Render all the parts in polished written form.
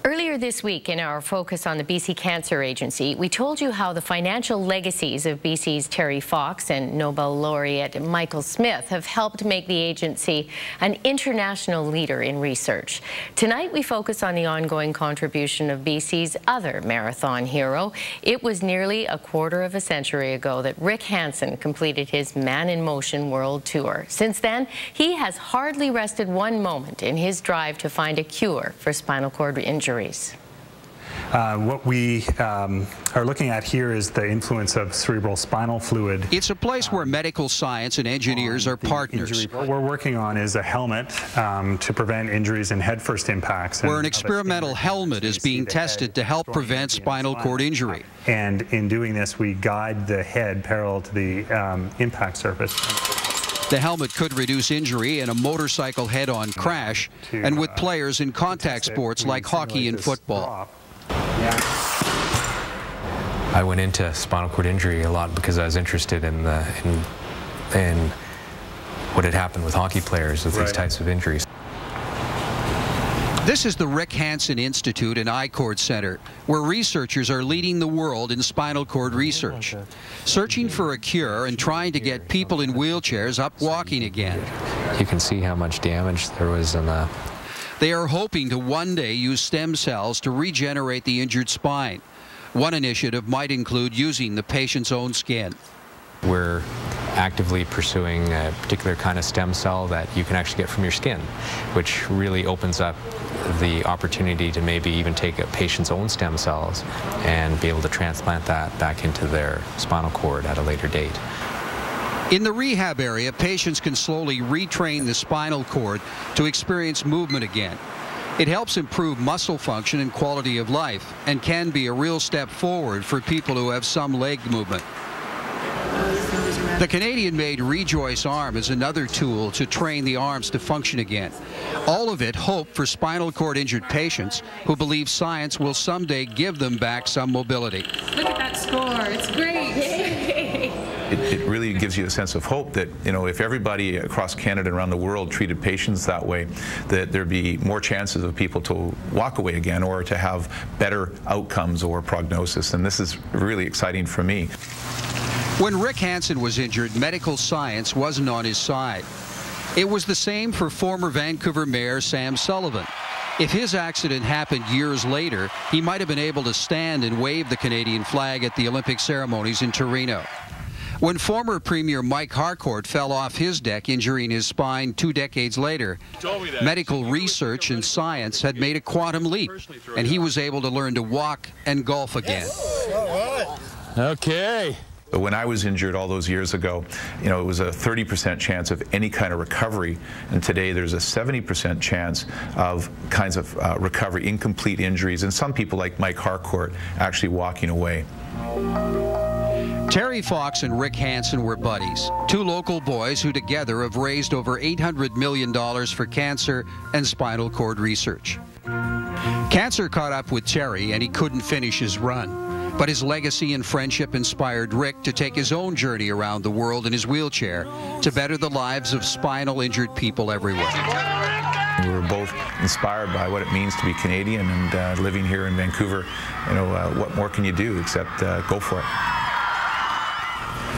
Earlier this week, in our focus on the BC Cancer Agency, we told you how the financial legacies of BC's Terry Fox and Nobel laureate Michael Smith have helped make the agency an international leader in research. Tonight, we focus on the ongoing contribution of BC's other marathon hero. It was nearly a quarter of a century ago that Rick Hansen completed his Man in Motion World Tour. Since then, he has hardly rested one moment in his drive to find a cure for spinal cord injuries. What we are looking at here is the influence of cerebral spinal fluid. It's a place where medical science and engineers are partners. What we're working on is a helmet to prevent injuries and head-first impacts. Where an experimental helmet is being tested to help prevent spinal cord injury. And in doing this, we guide the head parallel to the impact surface. The helmet could reduce injury in a motorcycle head-on crash and with players in contact sports like hockey and football. I went into spinal cord injury a lot because I was interested in what had happened with hockey players with these types of injuries. This is the Rick Hansen Institute and I-Cord Center, where researchers are leading the world in spinal cord research, searching for a cure and trying to get people in wheelchairs up walking again. You can see how much damage there was in the... They are hoping to one day use stem cells to regenerate the injured spine. One initiative might include using the patient's own skin. We're actively pursuing a particular kind of stem cell that you can actually get from your skin, which really opens up the opportunity to maybe even take a patient's own stem cells and be able to transplant that back into their spinal cord at a later date. In the rehab area, patients can slowly retrain the spinal cord to experience movement again. It helps improve muscle function and quality of life and can be a real step forward for people who have some leg movement. The Canadian-made Rejoice arm is another tool to train the arms to function again. All of it hope for spinal cord injured patients who believe science will someday give them back some mobility. Look at that score. It's great. It really gives you a sense of hope that, you know, if everybody across Canada and around the world treated patients that way, that there'd be more chances of people to walk away again or to have better outcomes or prognosis. And this is really exciting for me. When Rick Hansen was injured, medical science wasn't on his side. It was the same for former Vancouver Mayor Sam Sullivan. If his accident happened years later, he might have been able to stand and wave the Canadian flag at the Olympic ceremonies in Torino. When former Premier Mike Harcourt fell off his deck, injuring his spine 2 decades later, medical research and science had made a quantum leap, and he was able to learn to walk and golf again. Okay. When I was injured all those years ago, you know, it was a 30% chance of any kind of recovery, and today there's a 70% chance of kinds of recovery, incomplete injuries, and some people like Mike Harcourt actually walking away. Terry Fox and Rick Hansen were buddies, 2 local boys who together have raised over $800 million for cancer and spinal cord research. Cancer caught up with Terry and he couldn't finish his run. But his legacy and friendship inspired Rick to take his own journey around the world in his wheelchair to better the lives of spinal injured people everywhere. We were both inspired by what it means to be Canadian and living here in Vancouver. You know, what more can you do except go for it?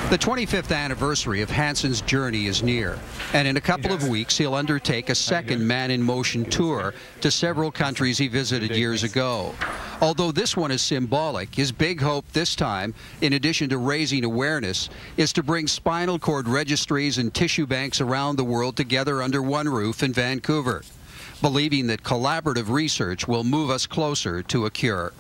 The 25th anniversary of Hansen's journey is near, and in a couple of weeks he'll undertake a second Man in Motion tour to several countries he visited years ago. Although this one is symbolic, his big hope this time, in addition to raising awareness, is to bring spinal cord registries and tissue banks around the world together under one roof in Vancouver, believing that collaborative research will move us closer to a cure.